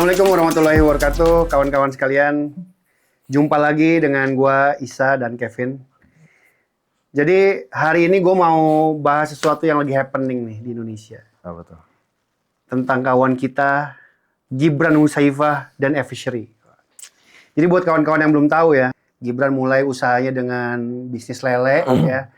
Assalamualaikum warahmatullahi wabarakatuh, kawan-kawan sekalian. Jumpa lagi dengan gua Isa dan Kevin. Jadi hari ini gue mau bahas sesuatu yang lagi happening nih di Indonesia. Apa tuh? Tentang kawan kita Gibran Huzaifah dan Fishery. Jadi buat kawan-kawan yang belum tahu ya, Gibran mulai usahanya dengan bisnis lele ya.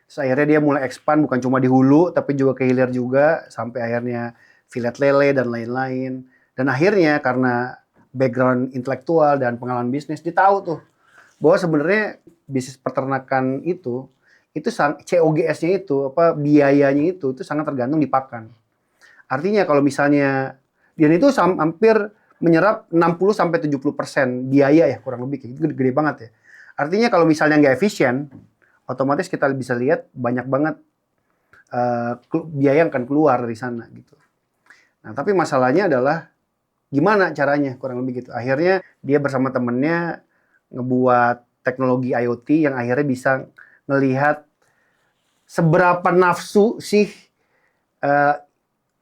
Terus akhirnya dia mulai expand bukan cuma di hulu tapi juga ke hilir juga sampai akhirnya filet lele dan lain-lain. Dan akhirnya karena background intelektual dan pengalaman bisnis dia tahu tuh bahwa sebenarnya bisnis peternakan itu COGS-nya itu biayanya itu sangat tergantung di pakan. Artinya kalau misalnya dia itu hampir menyerap 60-70% biaya ya kurang lebih, itu gede banget ya. Artinya kalau misalnya nggak efisien, otomatis kita bisa lihat banyak banget biaya yang akan keluar dari sana gitu. Nah tapi masalahnya adalah gimana caranya kurang lebih gitu. Akhirnya dia bersama temennya ngebuat teknologi IoT yang akhirnya bisa ngelihat seberapa nafsu sih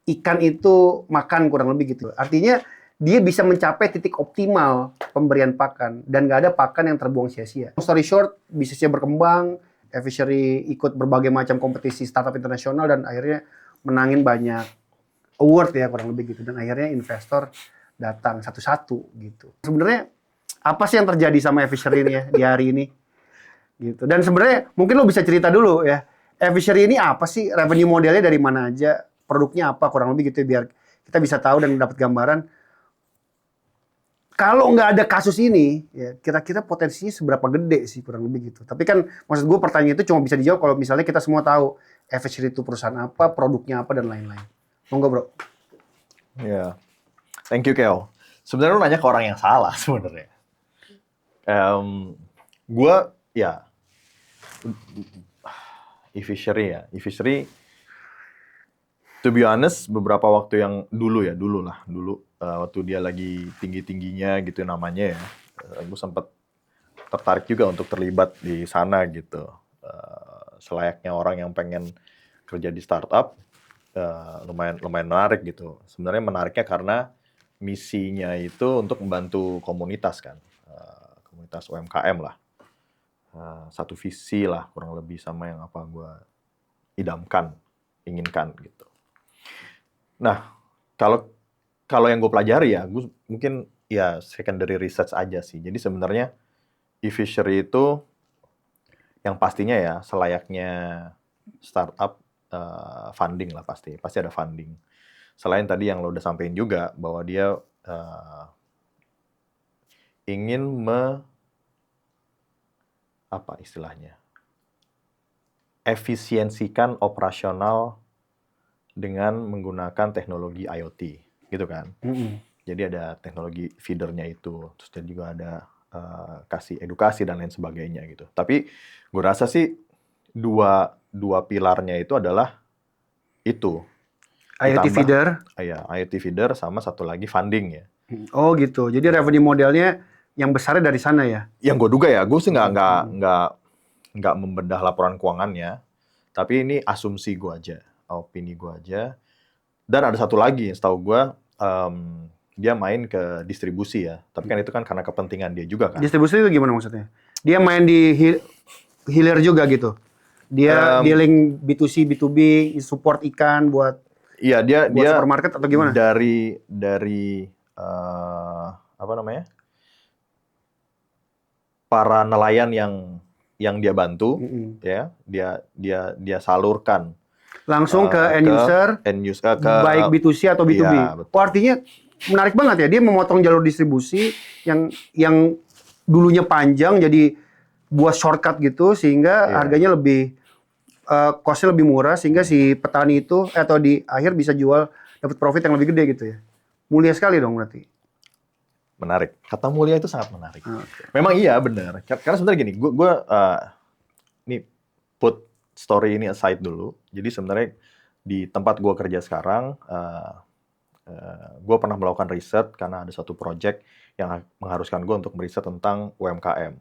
ikan itu makan kurang lebih gitu. Artinya dia bisa mencapai titik optimal pemberian pakan dan nggak ada pakan yang terbuang sia-sia. Story short, bisnisnya berkembang, Fishery ikut berbagai macam kompetisi startup internasional dan akhirnya menangin banyak award ya kurang lebih gitu. Dan akhirnya investor datang satu-satu gitu. Sebenarnya apa sih yang terjadi sama Fishery ini ya di hari ini? Gitu. Dan sebenarnya mungkin lo bisa cerita dulu ya. Fishery ini apa sih? Revenue modelnya dari mana aja? Produknya apa kurang lebih gitu ya, biar kita bisa tahu dan dapat gambaran. Kalau nggak ada kasus ini, ya kira-kira potensinya seberapa gede sih kurang lebih gitu. Tapi kan maksud gue pertanyaan itu cuma bisa dijawab kalau misalnya kita semua tahu Fishery itu perusahaan apa, produknya apa dan lain-lain. Monggo bro. Ya, thank you Kel. Sebenarnya lu nanya ke orang yang salah sebenarnya. Gue ya e-fishery ya, e-fishery. To be honest, beberapa waktu yang dulu waktu dia lagi tinggi-tingginya gitu namanya ya, gue sempat tertarik juga untuk terlibat di sana gitu. Selayaknya orang yang pengen kerja di startup, lumayan menarik gitu. Sebenarnya menariknya karena misinya itu untuk membantu komunitas kan, komunitas UMKM lah. Satu visi lah kurang lebih sama yang apa gue inginkan gitu. Nah, kalau yang gue pelajari ya, gue mungkin ya secondary research aja sih. Jadi sebenarnya e-fishery itu yang pastinya ya selayaknya startup, funding lah pasti ada funding. Selain tadi yang lo udah sampein juga bahwa dia ingin apa istilahnya, efisiensikan operasional dengan menggunakan teknologi IoT, gitu kan? Jadi ada teknologi feedernya itu, terus dan juga ada kasih edukasi dan lain sebagainya gitu. Tapi gue rasa sih dua pilarnya itu adalah itu. IoT feeder. Iya, IoT feeder sama satu lagi funding ya. Oh gitu. Jadi revenue modelnya yang besarnya dari sana ya? Yang gue duga ya, gue sih nggak membedah laporan keuangannya, tapi ini asumsi gue aja, opini gue aja. Dan ada satu lagi, setahu gue, dia main ke distribusi ya. Tapi kan itu kan karena kepentingan dia juga kan. Distribusi itu gimana maksudnya? Dia main di hilir juga gitu? Dia dealing B2C, B2B, support ikan buat dia supermarket atau gimana? Dari apa namanya? Para nelayan yang dia bantu, ya, dia salurkan langsung ke end user, baik B2C atau B2B. Iya, Oh, artinya menarik banget ya, dia memotong jalur distribusi yang dulunya panjang jadi buat shortcut gitu sehingga harganya lebih cost-nya lebih murah sehingga si petani itu atau di akhir bisa jual dapat profit yang lebih gede gitu ya. Mulia sekali dong berarti. Menarik. Kata mulia itu sangat menarik. Okay. Memang iya benar. Karena sebenarnya gini, gue ini put story ini aside dulu. Jadi sebenarnya di tempat gue kerja sekarang, gue pernah melakukan riset karena ada satu project yang mengharuskan gue untuk meriset tentang UMKM.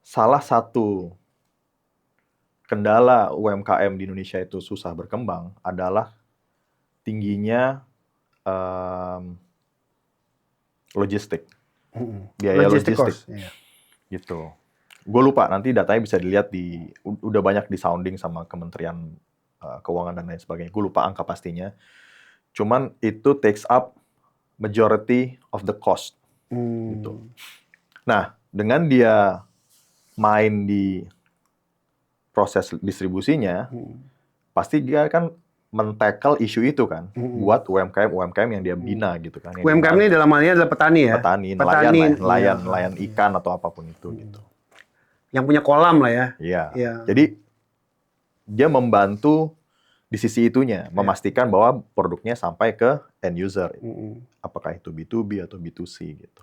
Salah satu kendala UMKM di Indonesia itu susah berkembang adalah tingginya logistik, Mm-mm. biaya Logistic logistik, cost. Iya. gitu. Gue lupa, nanti datanya bisa dilihat udah banyak di sounding sama Kementerian Keuangan dan lain sebagainya. Gue lupa angka pastinya. Cuman itu takes up majority of the cost, gitu. Hmm. Nah, dengan dia main di proses distribusinya, Hmm. pasti dia kan men-tackle isu itu kan, Hmm. buat UMKM yang dia bina gitu kan, yang UMKM ini dibantu. dalam hal ini adalah petani ya? Petani, Petani, iya. nelayan Iya. ikan atau apapun itu gitu. Yang punya kolam lah ya. Iya. Iya. Jadi dia membantu di sisi itunya, memastikan bahwa produknya sampai ke end user. Mm-mm. Apakah itu B2B atau B2C gitu.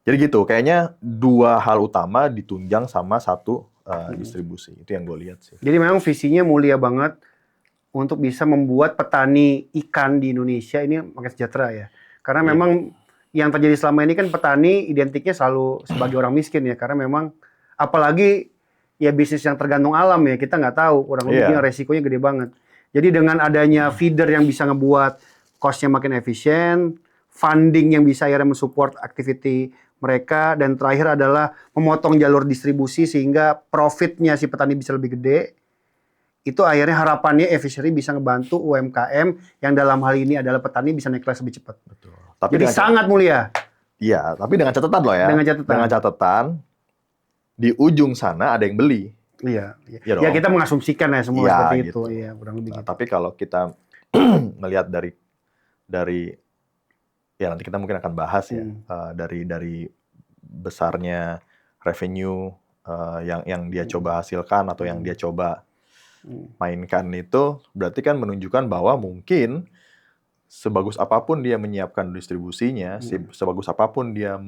Jadi gitu, kayaknya dua hal utama ditunjang sama satu distribusi. Itu yang gue lihat sih. Jadi memang visinya mulia banget untuk bisa membuat petani ikan di Indonesia ini makin sejahtera ya. Karena Iya. memang yang terjadi selama ini kan petani identiknya selalu sebagai orang miskin ya. Karena memang apalagi ya bisnis yang tergantung alam ya, kita nggak tahu kurang lebihnya Iya. resikonya gede banget. Jadi dengan adanya feeder yang bisa ngebuat cost-nya makin efisien, funding yang bisa akhirnya mensupport activity mereka, dan terakhir adalah memotong jalur distribusi sehingga profitnya si petani bisa lebih gede. Itu akhirnya harapannya Efficery bisa ngebantu UMKM yang dalam hal ini adalah petani bisa naik kelas lebih cepat. Betul. Tapi Jadi dengan sangat mulia. Iya, tapi dengan catatan loh ya. Dengan catatan. Dengan catatan di ujung sana ada yang beli. Iya. Iya Ya dong. kita mengasumsikan ya semua Iya, seperti gitu. itu. Iya, kurang lebih Nah, gitu. tapi kalau kita melihat dari ya nanti kita mungkin akan bahas ya dari besarnya revenue yang dia coba hasilkan atau yang dia coba mainkan itu berarti kan menunjukkan bahwa mungkin sebagus apapun dia menyiapkan distribusinya, sebagus apapun dia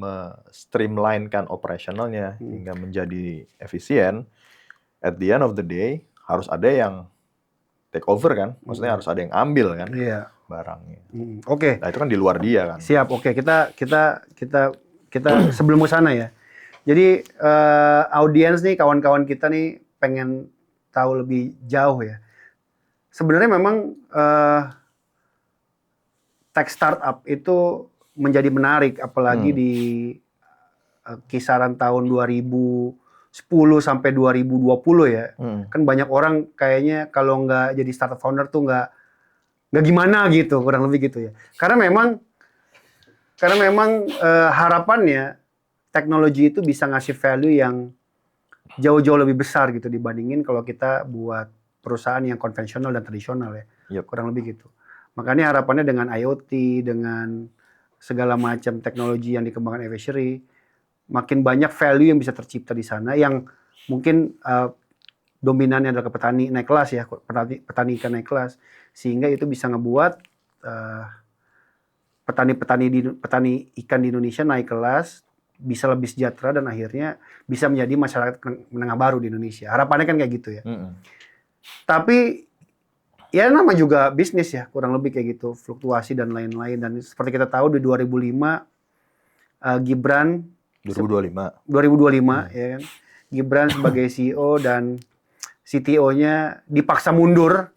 streamline-kan operasionalnya hingga menjadi efisien, at the end of the day harus ada yang take over kan, maksudnya harus ada yang ambil kan Iya. barangnya. Oke. Nah itu kan di luar dia kan. Siap. Oke, kita sebelum ke sana ya. Jadi audiens nih, kawan-kawan kita nih pengen tahu lebih jauh ya. Sebenarnya memang tech startup itu menjadi menarik, apalagi di kisaran tahun 2010 sampai 2020 ya. Kan banyak orang kayaknya kalau nggak jadi startup founder tuh nggak gimana gitu, kurang lebih gitu ya. Karena memang harapannya teknologi itu bisa ngasih value yang jauh-jauh lebih besar gitu dibandingin kalau kita buat perusahaan yang konvensional dan tradisional ya. Kurang lebih gitu. Makanya harapannya dengan IoT, dengan segala macam teknologi yang dikembangkan Efficery, makin banyak value yang bisa tercipta di sana yang mungkin dominannya adalah ke petani naik kelas ya, petani ikan naik kelas, sehingga itu bisa ngebuat petani ikan di Indonesia naik kelas, bisa lebih sejahtera dan akhirnya bisa menjadi masyarakat menengah baru di Indonesia. Harapannya kan kayak gitu ya. Tapi ya nama juga bisnis ya, kurang lebih kayak gitu, fluktuasi dan lain-lain. Dan seperti kita tahu di 2005 Gibran 2025 ya kan. Gibran sebagai CEO dan CTO-nya dipaksa mundur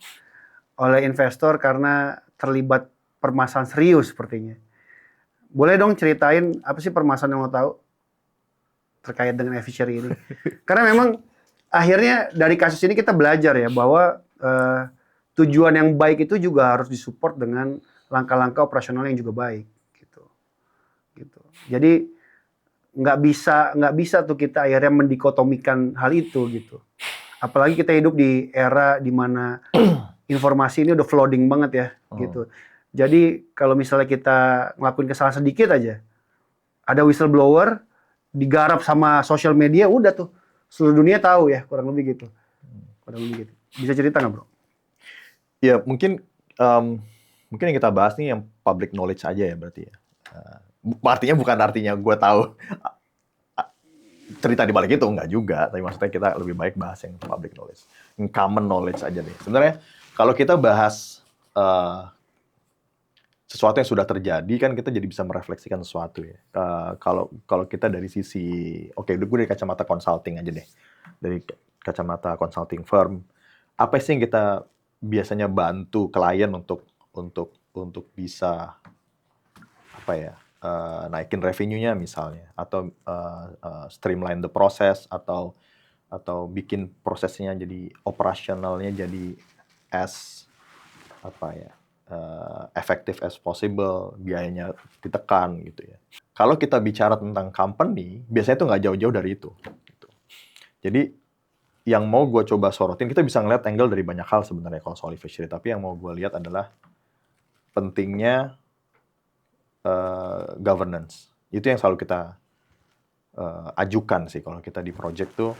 oleh investor karena terlibat permasalahan serius sepertinya. Boleh dong ceritain apa sih permasalahan yang lo tahu terkait dengan Efficery ini? Karena memang akhirnya dari kasus ini kita belajar ya bahwa tujuan yang baik itu juga harus disupport dengan langkah-langkah operasional yang juga baik gitu. Jadi nggak bisa tuh kita akhirnya mendikotomikan hal itu gitu. Apalagi kita hidup di era di mana informasi ini udah flooding banget ya gitu. Jadi kalau misalnya kita ngelakuin kesalahan sedikit aja, ada whistleblower digarap sama sosial media, udah tuh seluruh dunia tahu ya, kurang lebih gitu. Bisa cerita nggak, bro? Ya mungkin yang kita bahas nih yang public knowledge aja ya berarti ya. Artinya bukan artinya gue tahu cerita di balik itu, enggak juga. Tapi maksudnya kita lebih baik bahas yang public knowledge, yang common knowledge aja deh. Sebenarnya kalau kita bahas sesuatu yang sudah terjadi kan kita jadi bisa merefleksikan sesuatu ya. Kalau kita dari sisi, gue dari kacamata consulting aja deh, dari kacamata consulting firm, apa sih yang kita biasanya bantu klien untuk bisa naikin revenue-nya misalnya, atau streamline the process, atau bikin prosesnya jadi operasionalnya jadi as effective as possible, biayanya ditekan gitu ya. Kalau kita bicara tentang company, biasanya itu nggak jauh-jauh dari itu. Gitu. Jadi yang mau gue coba sorotin, kita bisa ngeliat angle dari banyak hal sebenarnya kalau soal efficiency, tapi yang mau gue lihat adalah pentingnya governance. Itu yang selalu kita ajukan sih kalau kita di project tuh,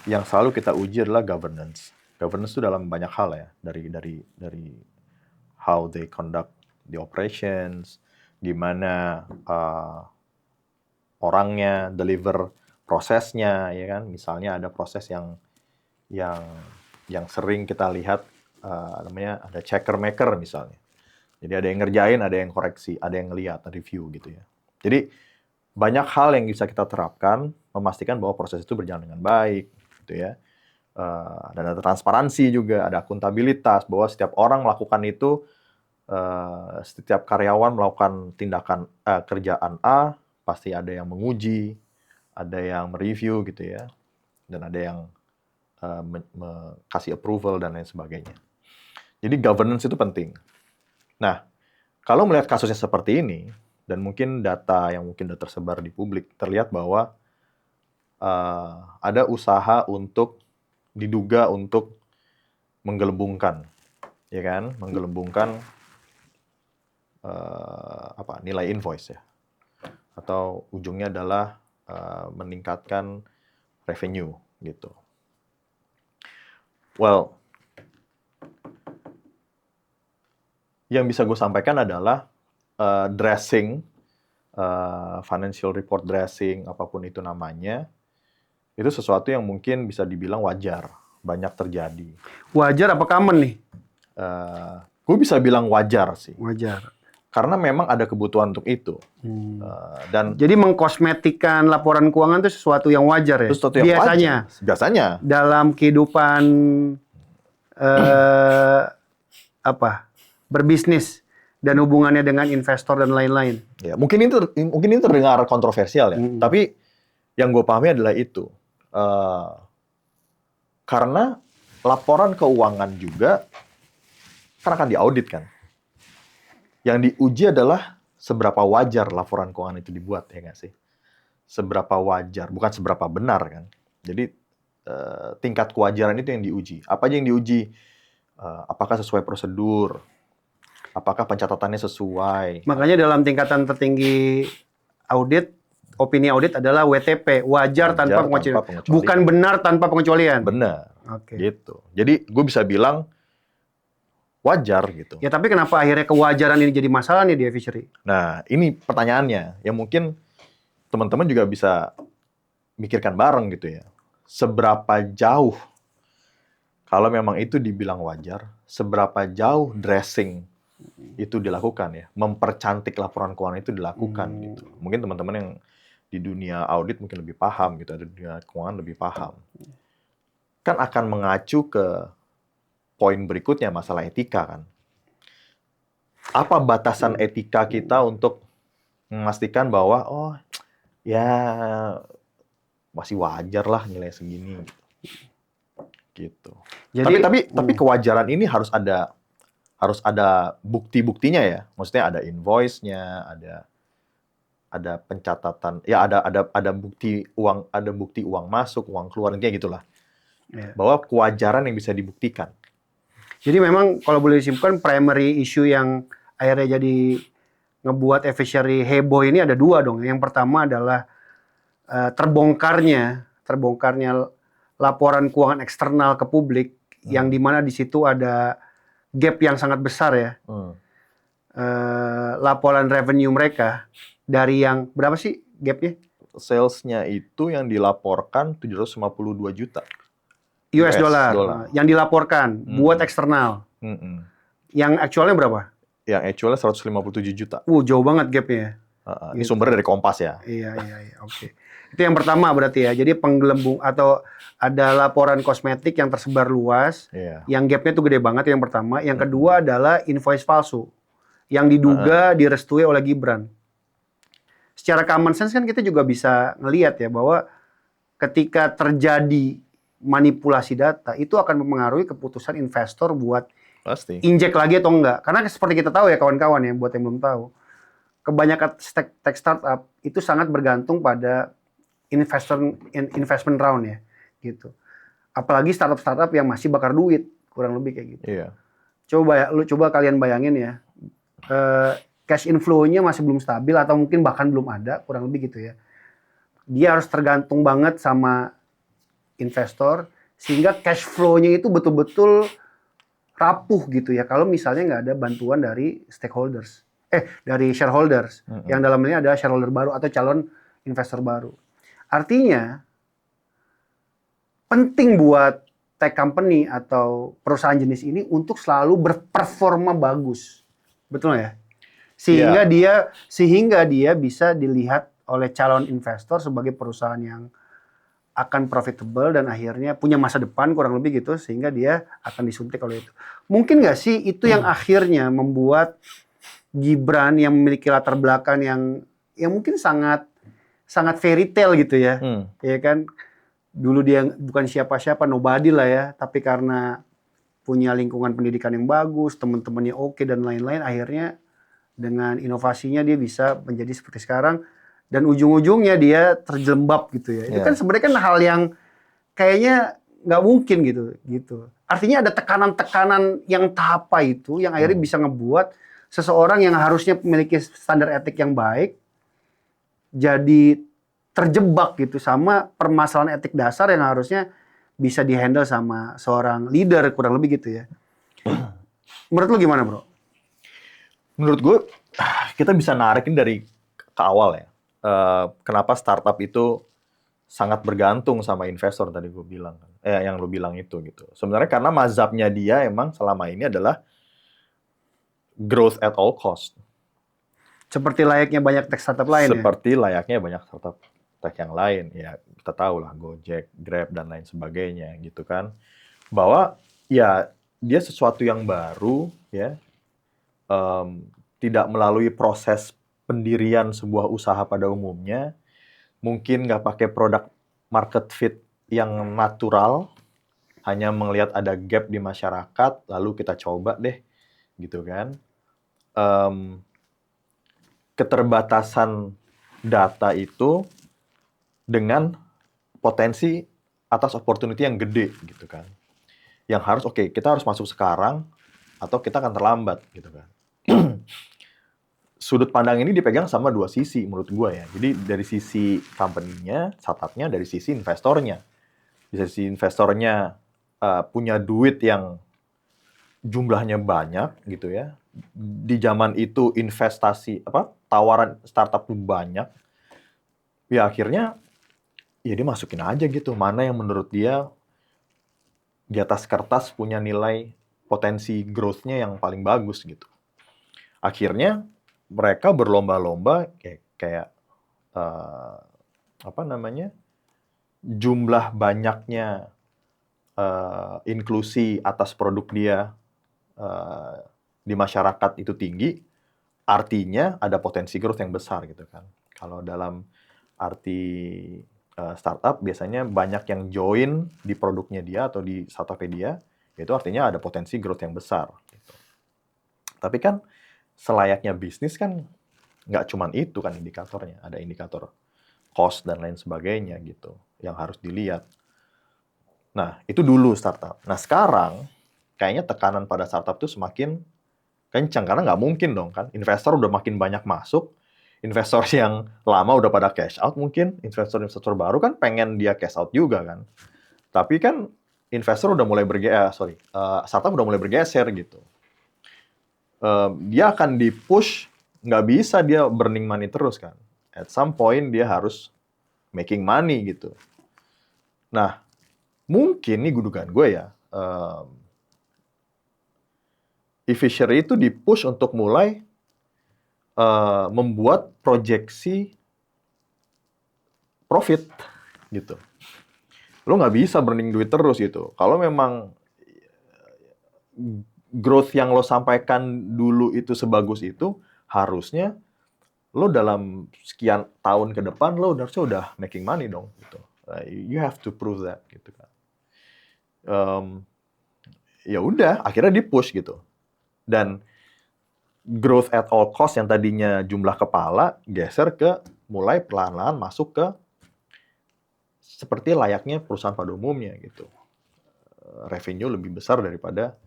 yang selalu kita uji adalah governance. Governance itu dalam banyak hal ya, dari how they conduct the operations, gimana orangnya deliver prosesnya, ya kan? Misalnya ada proses yang sering kita lihat, namanya ada checker maker misalnya. Jadi ada yang ngerjain, ada yang koreksi, ada yang ngeliat, review gitu ya. Jadi banyak hal yang bisa kita terapkan, memastikan bahwa proses itu berjalan dengan baik, gitu ya. Dan ada transparansi juga, ada akuntabilitas, bahwa setiap orang melakukan itu, setiap karyawan melakukan tindakan kerjaan A, pasti ada yang menguji, ada yang mereview gitu ya, dan ada yang kasih approval dan lain sebagainya. Jadi governance itu penting. Nah, kalau melihat kasusnya seperti ini, dan mungkin data yang mungkin sudah tersebar di publik, terlihat bahwa ada usaha diduga untuk menggelembungkan, ya kan, menggelembungkan nilai invoice ya, atau ujungnya adalah meningkatkan revenue gitu. Well, yang bisa gue sampaikan adalah dressing, financial report dressing, apapun itu namanya, itu sesuatu yang mungkin bisa dibilang wajar, banyak terjadi. Wajar apa common nih? Gue bisa bilang wajar sih. Wajar. Karena memang ada kebutuhan untuk itu. Dan jadi mengkosmetikan laporan keuangan itu sesuatu yang wajar ya? Itu sesuatu yang biasanya. Dalam kehidupan berbisnis dan hubungannya dengan investor dan lain-lain. Ya, mungkin ini terdengar kontroversial ya. Tapi yang gue pahami adalah itu. Karena laporan keuangan juga kan akan diaudit kan. Yang diuji adalah seberapa wajar laporan keuangan itu dibuat, ya nggak sih? Seberapa wajar, bukan seberapa benar kan. Jadi tingkat kewajaran itu yang diuji. Apa aja yang diuji? Apakah sesuai prosedur? Apakah pencatatannya sesuai? Makanya dalam tingkatan tertinggi audit, opini audit adalah WTP, wajar tanpa pengecualian. Bukan benar tanpa pengecualian. Benar. Oke. Gitu. Jadi gue bisa bilang wajar gitu. Ya tapi kenapa akhirnya kewajaran ini jadi masalah nih di Efficery? Nah, ini pertanyaannya yang mungkin teman-teman juga bisa mikirkan bareng gitu ya. Seberapa jauh, kalau memang itu dibilang wajar, seberapa jauh dressing itu dilakukan ya, mempercantik laporan keuangan itu dilakukan gitu. Mungkin teman-teman yang di dunia audit mungkin lebih paham gitu, di dunia keuangan lebih paham. Kan akan mengacu ke poin berikutnya, masalah etika kan. Apa batasan etika kita untuk memastikan bahwa oh ya masih wajar lah nilai segini gitu. Jadi, tapi kewajaran ini harus ada bukti-buktinya ya. Maksudnya ada invoice-nya, ada pencatatan, ya ada bukti uang masuk, uang keluar, intinya gitulah. Ya. Bahwa kewajaran yang bisa dibuktikan. Jadi memang kalau boleh disimpulkan primary issue yang akhirnya jadi ngebuat Efficery heboh ini ada dua dong. Yang pertama adalah terbongkarnya laporan keuangan eksternal ke publik yang dimana di situ ada gap yang sangat besar ya. Laporan revenue mereka dari yang berapa sih gapnya? Sales-nya itu yang dilaporkan 752 juta. US dollar yang dilaporkan buat eksternal. Yang actualnya berapa? Yang actualnya 157 juta. Jauh banget gapnya. Ini sumbernya dari Kompas ya. Iya. Oke. Itu yang pertama berarti ya. Jadi penggelembung atau ada laporan kosmetik yang tersebar luas. Yang gapnya tuh gede banget yang pertama. Yang kedua adalah invoice palsu. Yang diduga direstui oleh Gibran. secara common sense kan kita juga bisa ngelihat ya bahwa ketika terjadi manipulasi data itu akan mempengaruhi keputusan investor buat Pasti. injek lagi atau enggak. Karena seperti kita tahu ya kawan-kawan ya, buat yang belum tahu, kebanyakan tech startup itu sangat bergantung pada investment round ya, gitu. Apalagi startup yang masih bakar duit, kurang lebih kayak gitu. Iya. Coba kalian bayangin ya, cash inflow-nya masih belum stabil atau mungkin bahkan belum ada, kurang lebih gitu ya. Dia harus tergantung banget sama investor sehingga cash flow-nya itu betul-betul rapuh gitu ya. Kalau misalnya nggak ada bantuan dari stakeholders, dari shareholders, yang dalam ini adalah shareholder baru atau calon investor baru. Artinya penting buat tech company atau perusahaan jenis ini untuk selalu berperforma bagus, betul ya? Sehingga dia bisa dilihat oleh calon investor sebagai perusahaan yang akan profitable dan akhirnya punya masa depan kurang lebih gitu, sehingga dia akan disuntik oleh itu. Mungkin nggak sih itu yang akhirnya membuat Gibran yang memiliki latar belakang yang mungkin sangat fairy tale gitu ya, ya kan? Dulu dia bukan siapa-siapa, nobody lah ya, tapi karena punya lingkungan pendidikan yang bagus, teman-temannya oke dan lain-lain, akhirnya dengan inovasinya dia bisa menjadi seperti sekarang dan ujung-ujungnya dia terjelembab gitu ya. Itu kan sebenarnya kan hal yang kayaknya nggak mungkin gitu. Artinya ada tekanan-tekanan yang tak apa itu yang akhirnya bisa ngebuat seseorang yang harusnya memiliki standar etik yang baik jadi terjebak gitu sama permasalahan etik dasar yang harusnya bisa dihandle sama seorang leader, kurang lebih gitu ya. Menurut lu gimana, bro? Menurut gue, kita bisa narikin dari ke awal ya. Kenapa startup itu sangat bergantung sama investor tadi gue bilang. Yang lu bilang itu gitu. Sebenarnya karena mazhabnya dia emang selama ini adalah growth at all cost. Seperti layaknya banyak tech startup lain ya? Seperti layaknya banyak startup tech yang lain. Ya, kita tahu lah Gojek, Grab, dan lain sebagainya gitu kan. Bahwa ya dia sesuatu yang baru ya, tidak melalui proses pendirian sebuah usaha pada umumnya, mungkin nggak pakai produk market fit yang natural, hanya melihat ada gap di masyarakat, lalu kita coba deh, gitu kan. Keterbatasan data itu dengan potensi atas opportunity yang gede, gitu kan. Yang harus, kita harus masuk sekarang, atau kita akan terlambat, gitu kan. Sudut pandang ini dipegang sama dua sisi menurut gue ya. Jadi dari sisi company-nya, startup-nya, dari sisi investornya. Di sisi investornya punya duit yang jumlahnya banyak gitu ya. Di zaman itu tawaran startup tuh banyak. Ya akhirnya ya dia masukin aja gitu. Mana yang menurut dia di atas kertas punya nilai potensi growth-nya yang paling bagus gitu. Akhirnya mereka berlomba-lomba kayak jumlah banyaknya inklusi atas produk dia di masyarakat itu tinggi, artinya ada potensi growth yang besar gitu kan. Kalau dalam arti startup biasanya banyak yang join di produknya dia atau di startupnya dia, itu artinya ada potensi growth yang besar. Gitu. Tapi kan selayaknya bisnis kan nggak cuman itu kan indikatornya, ada indikator cost dan lain sebagainya gitu yang harus dilihat. Nah itu dulu startup. Nah sekarang kayaknya tekanan pada startup tuh semakin kencang karena nggak mungkin dong kan investor udah makin banyak masuk, investor yang lama udah pada cash out mungkin, investor baru kan pengen dia cash out juga kan. Tapi kan investor udah mulai startup udah mulai bergeser gitu. Dia akan di-push, nggak bisa dia burning money terus kan. At some point dia harus making money gitu. Nah, mungkin nih dugaan gue ya, e-fishery itu di-push untuk mulai membuat proyeksi profit gitu. Lo nggak bisa burning duit terus gitu. Kalau memang growth yang lo sampaikan dulu itu sebagus itu, harusnya lo dalam sekian tahun ke depan lo harusnya udah making money dong gitu. You have to prove that gitu kan. Ya udah, akhirnya di-push gitu. Dan growth at all cost yang tadinya jumlah kepala geser ke mulai perlahan-lahan masuk ke seperti layaknya perusahaan pada umumnya gitu. Revenue lebih besar daripada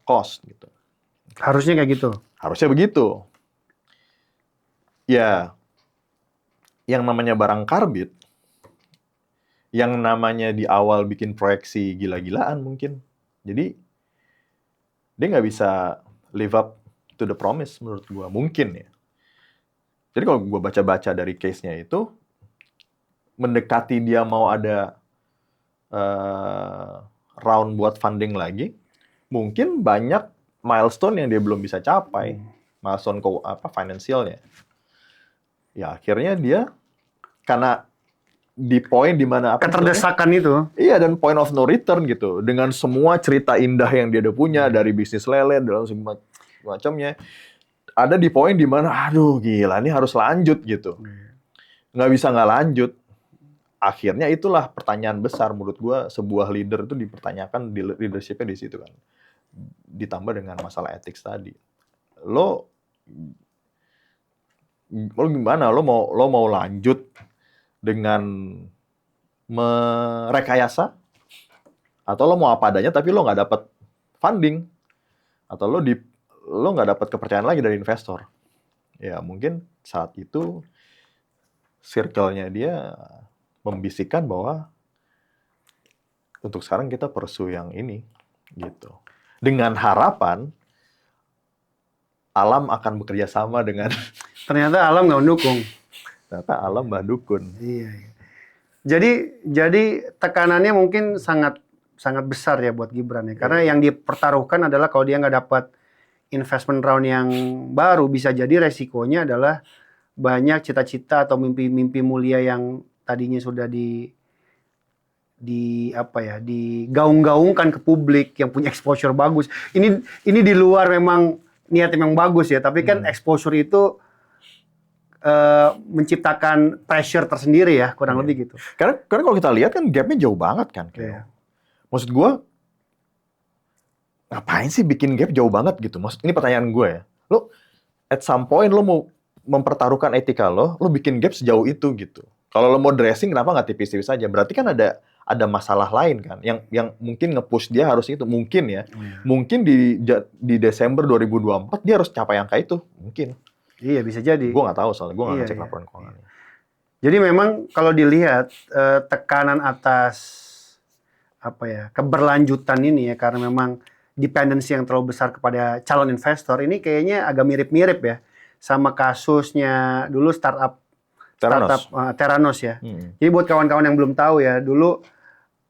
cost gitu. Harusnya kayak gitu. Harusnya begitu. Ya, yang namanya barang karbit, yang namanya di awal bikin proyeksi gila-gilaan mungkin. Jadi dia nggak bisa live up to the promise menurut gua, mungkin ya. Jadi kalau gua baca-baca dari case-nya itu, mendekati dia mau ada round buat funding lagi, mungkin banyak milestone yang dia belum bisa capai, milestone finansialnya. Ya akhirnya dia karena di poin di mana Keterdesakan itu. iya, dan point of no return gitu. Dengan semua cerita indah yang dia udah punya dari bisnis lele dalam segala macamnya, ada di poin di mana aduh gila ini harus lanjut gitu. Nggak bisa nggak lanjut. Akhirnya itulah pertanyaan besar menurut gua, sebuah leader itu dipertanyakan di leadership-nya di situ kan. Ditambah dengan masalah etik tadi. Lo gimana? Lo mau lanjut dengan merekayasa, atau lo mau apa adanya tapi lo nggak dapat funding, atau lo nggak dapat kepercayaan lagi dari investor. Ya mungkin saat itu circle-nya dia membisikkan bahwa untuk sekarang kita pursue yang ini gitu. Dengan harapan alam akan bekerja sama dengan Ternyata alam nggak mendukung. ternyata alam mbah dukun. Iya. Jadi tekanannya mungkin sangat besar ya buat Gibran ya. Karena yang dipertaruhkan adalah kalau dia nggak dapat investment round yang baru, bisa jadi resikonya adalah banyak cita-cita atau mimpi-mimpi mulia yang tadinya sudah digaung-gaungkan ke publik, yang punya exposure bagus. Ini di luar memang niatnya memang bagus ya, tapi kan exposure itu menciptakan pressure tersendiri ya, kurang lebih gitu. Karena kalau kita lihat kan gapnya jauh banget kan. Maksud gue, ngapain sih bikin gap jauh banget gitu? Ini pertanyaan gue ya. Lo at some point lo mau mempertaruhkan etika lo bikin gap sejauh itu gitu. Kalau lo mau dressing, kenapa nggak tipis-tipis aja? Berarti kan ada masalah lain kan, yang mungkin nge-push dia harus itu, mungkin ya. Mungkin di Desember 2024 dia harus capai angka itu, mungkin. Iya, bisa jadi. Gue nggak tahu soalnya, gue nggak ngecek laporan keuangannya. Jadi memang kalau dilihat tekanan atas keberlanjutan ini ya, karena memang dependensi yang terlalu besar kepada calon investor ini kayaknya agak mirip-mirip ya sama kasusnya dulu startup Theranos ya. Jadi buat kawan-kawan yang belum tahu ya, dulu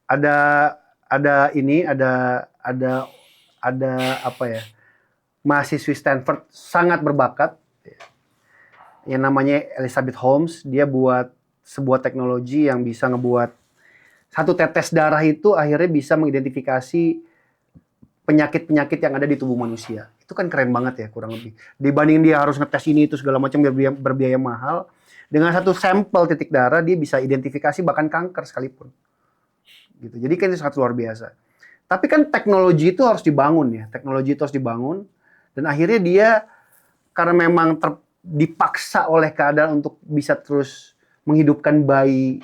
ada mahasiswi Stanford sangat berbakat yang namanya Elizabeth Holmes. Dia buat sebuah teknologi yang bisa ngebuat satu tetes darah itu akhirnya bisa mengidentifikasi penyakit-penyakit yang ada di tubuh manusia. Itu kan keren banget ya, kurang lebih. Dibanding dia harus ngetes ini itu segala macam berbiaya mahal, dengan satu sampel titik darah dia bisa identifikasi bahkan kanker sekalipun. Gitu. Jadi kan itu sangat luar biasa. Tapi kan teknologi itu harus dibangun ya. Teknologi itu harus dibangun, dan akhirnya dia karena memang dipaksa oleh keadaan untuk bisa terus menghidupkan bayi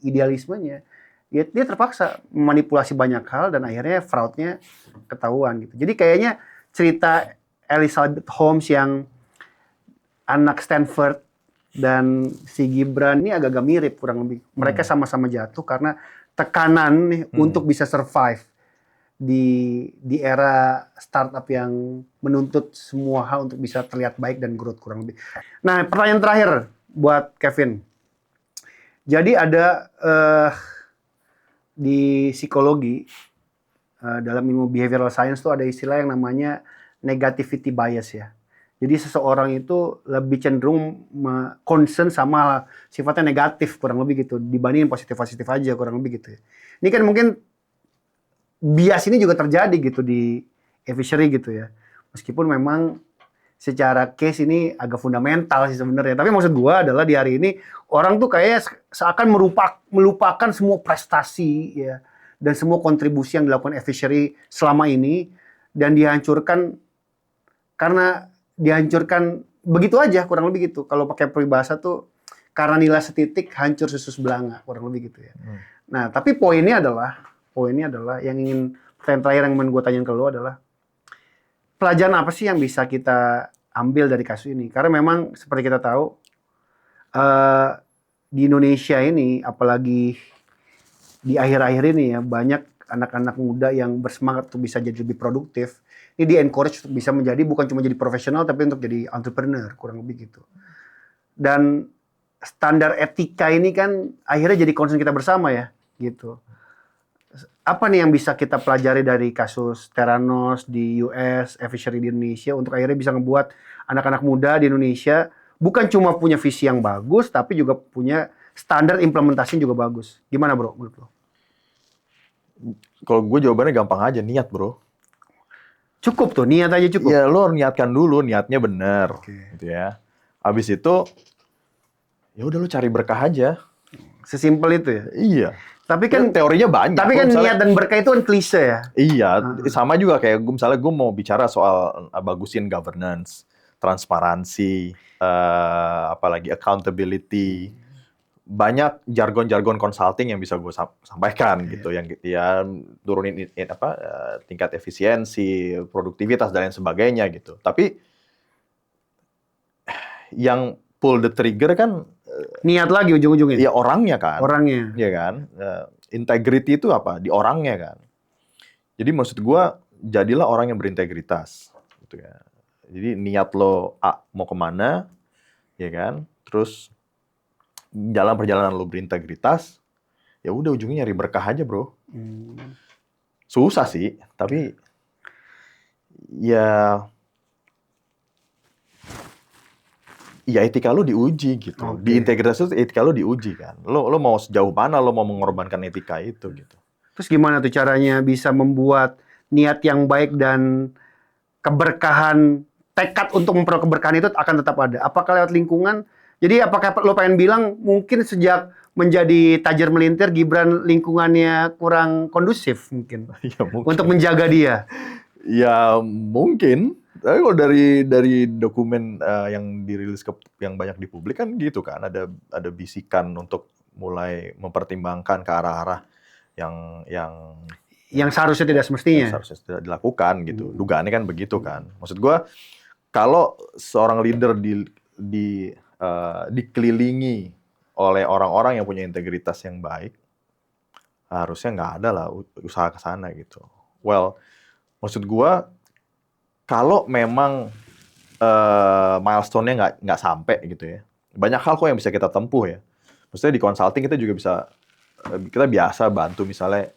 idealismenya, dia terpaksa memanipulasi banyak hal dan akhirnya fraudnya ketahuan gitu. Jadi kayaknya cerita Elizabeth Holmes yang anak Stanford dan si Gibran ini agak-agak mirip kurang lebih. Mereka sama-sama jatuh karena tekanan nih untuk bisa survive di era startup yang menuntut semua hal untuk bisa terlihat baik dan growth kurang lebih. Nah, pertanyaan terakhir buat Kevin. Jadi ada di psikologi, dalam ilmu behavioral science tuh ada istilah yang namanya negativity bias ya. Jadi seseorang itu lebih cenderung concern sama sifatnya negatif kurang lebih gitu dibandingin positif-positif aja kurang lebih gitu ya. Ini kan mungkin bias ini juga terjadi gitu di Fishery gitu ya. Meskipun memang secara case ini agak fundamental sih sebenarnya. Tapi maksud gua adalah di hari ini orang tuh kayaknya seakan melupakan semua prestasi ya dan semua kontribusi yang dilakukan Fishery selama ini dan dihancurkan begitu aja kurang lebih gitu. Kalau pakai peribahasa tuh karena nilai setitik hancur susu sebelanga kurang lebih gitu ya. Nah, tapi poinnya adalah yang ingin pertanyaan terakhir yang gue tanyain ke lo adalah pelajaran apa sih yang bisa kita ambil dari kasus ini? Karena memang seperti kita tahu di Indonesia ini, apalagi di akhir-akhir ini ya, banyak anak-anak muda yang bersemangat untuk bisa jadi lebih produktif. Ini di-encourage untuk bisa menjadi bukan cuma jadi profesional, tapi untuk jadi entrepreneur, kurang lebih gitu. Dan standar etika ini kan akhirnya jadi concern kita bersama ya, gitu. Apa nih yang bisa kita pelajari dari kasus Theranos di US, Fishery di Indonesia untuk akhirnya bisa ngebuat anak-anak muda di Indonesia bukan cuma punya visi yang bagus, tapi juga punya standar implementasi juga bagus. Gimana bro? Kalau gue jawabannya gampang aja, niat bro. Cukup tuh, niat aja cukup. Ya lo niatkan dulu, niatnya bener, gitu ya. Abis itu, ya udah lo cari berkah aja. Sesimpel itu ya. Iya. Tapi kan teorinya banyak. Tapi kan niat dan berkah itu kan klise ya. Iya, sama juga kayak misalnya gue mau bicara soal bagusin governance, transparansi, apalagi accountability. Banyak jargon-jargon consulting yang bisa gue sampaikan gitu, yang ya turunin tingkat efisiensi, produktivitas dan lain sebagainya gitu. Tapi yang pull the trigger kan niat lagi ujung-ujungnya. Ya orangnya kan. Orangnya. Iya kan. Integrity itu apa? Di orangnya kan. Jadi maksud gue, jadilah orang yang berintegritas. Gitu ya. Jadi niat lo mau kemana, ya kan. Terus jalan perjalanan lo berintegritas, ya udah ujungnya nyari berkah aja bro. Susah sih, tapi ya etika lu diuji gitu. Di integritas itu etika lu diuji kan. Lo mau sejauh mana lo mau mengorbankan etika itu gitu. Terus gimana tuh caranya bisa membuat niat yang baik dan keberkahan, tekad untuk memperoleh keberkahan itu akan tetap ada? Apakah lewat lingkungan? Jadi apakah lo pengen bilang mungkin sejak menjadi tajir melintir Gibran lingkungannya kurang kondusif mungkin? Ya, mungkin. Untuk menjaga dia? Ya mungkin. Tapi kalau dari dokumen yang dirilis yang banyak di publik kan gitu kan, ada bisikan untuk mulai mempertimbangkan ke arah-arah yang seharusnya tidak semestinya. Yang seharusnya tidak dilakukan gitu. Dugaannya kan begitu kan. Maksud gua kalau seorang leader dikelilingi oleh orang-orang yang punya integritas yang baik, harusnya nggak ada lah usaha ke sana gitu. Well, maksud gua kalau memang milestone-nya nggak sampai gitu ya, banyak hal kok yang bisa kita tempuh ya. Maksudnya di consulting kita biasa bantu misalnya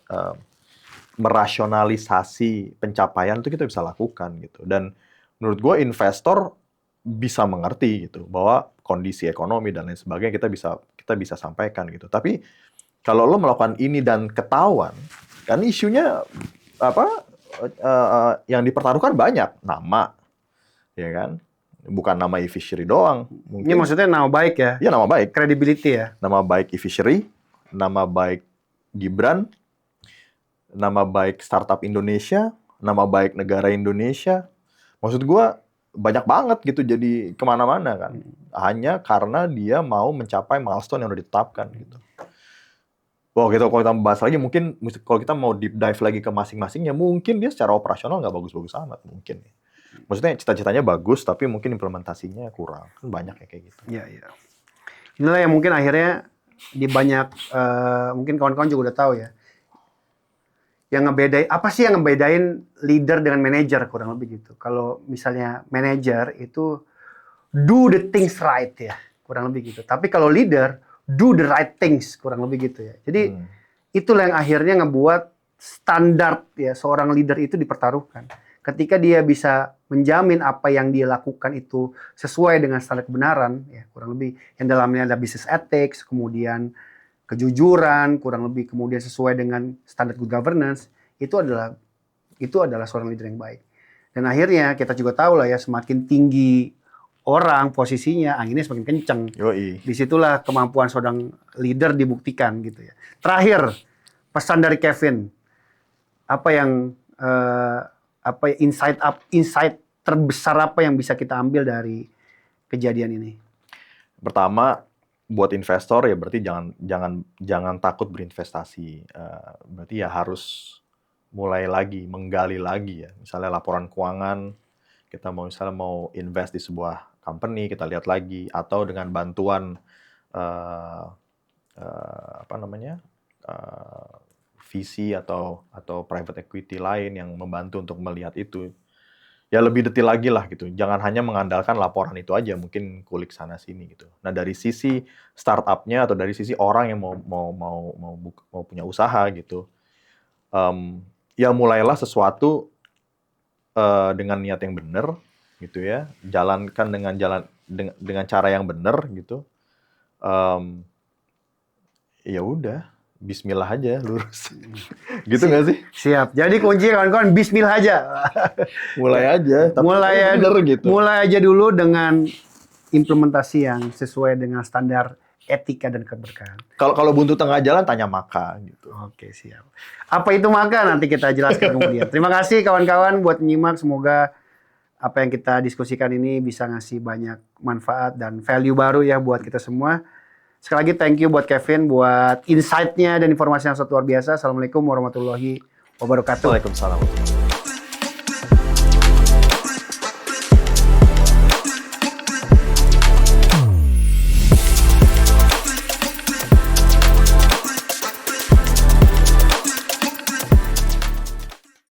merasionalisasi pencapaian itu kita bisa lakukan gitu. Dan menurut gue investor bisa mengerti gitu bahwa kondisi ekonomi dan lain sebagainya kita bisa sampaikan gitu. Tapi kalau lo melakukan ini dan ketahuan, kan isunya yang dipertaruhkan banyak nama, ya kan? Bukan nama Fishery doang. Mungkin. Ini maksudnya nama baik ya? Iya nama baik. Credibility ya? Nama baik Fishery, nama baik Gibran, nama baik startup Indonesia, nama baik negara Indonesia. Maksud gua banyak banget gitu jadi kemana-mana kan. Hanya karena dia mau mencapai milestone yang udah ditetapkan gitu. Wah, gitu, kalau kita bahas lagi, mungkin kalau kita mau deep dive lagi ke masing-masingnya, mungkin dia secara operasional nggak bagus-bagus amat, mungkin. Maksudnya cita-citanya bagus, tapi mungkin implementasinya kurang. Kan banyak ya kayak gitu. Iya, iya. Inilah yang mungkin akhirnya di banyak, mungkin kawan-kawan juga udah tahu ya, yang apa sih yang ngebedain leader dengan manager, kurang lebih gitu. Kalau misalnya manager itu do the things right ya, kurang lebih gitu. Tapi kalau leader, do the right things, kurang lebih gitu ya. Jadi itulah yang akhirnya ngebuat standar ya seorang leader itu dipertaruhkan. Ketika dia bisa menjamin apa yang dia lakukan itu sesuai dengan standar kebenaran, ya kurang lebih yang dalamnya ada business ethics, kemudian kejujuran, kurang lebih kemudian sesuai dengan standar good governance, itu adalah seorang leader yang baik. Dan akhirnya kita juga tahu lah ya, semakin tinggi orang posisinya, anginnya semakin kenceng. Yoi. Disitulah kemampuan seorang leader dibuktikan gitu ya. Terakhir, pesan dari Kevin, apa yang insight terbesar apa yang bisa kita ambil dari kejadian ini? Pertama, buat investor ya berarti jangan takut berinvestasi. Berarti ya harus mulai lagi, menggali lagi ya. Misalnya laporan keuangan, kita misalnya mau invest di sebuah company, kita lihat lagi, atau dengan bantuan VC atau private equity lain yang membantu untuk melihat itu. Ya lebih detail lagi lah gitu. Jangan hanya mengandalkan laporan itu aja, mungkin kulik sana sini gitu. Nah dari sisi startupnya atau dari sisi orang yang mau punya usaha gitu, ya mulailah sesuatu dengan niat yang benar gitu ya. Jalankan dengan cara yang benar gitu. Ya udah. Bismillah aja, lurus. Gitu nggak sih? Siap. Jadi kunci kawan-kawan, bismillah aja. Mulai aja. Tapi bener gitu. Mulai aja dulu dengan implementasi yang sesuai dengan standar etika dan keberkahan. Kalau buntu tengah jalan, tanya maka. Gitu. Oke, siap. Apa itu maka? Nanti kita jelaskan kemudian. Terima kasih kawan-kawan buat menyimak. Semoga apa yang kita diskusikan ini bisa ngasih banyak manfaat dan value baru ya buat kita semua. Sekali lagi thank you buat Kevin, buat insight-nya dan informasi yang sangat luar biasa. Assalamualaikum warahmatullahi wabarakatuh. Waalaikumsalam.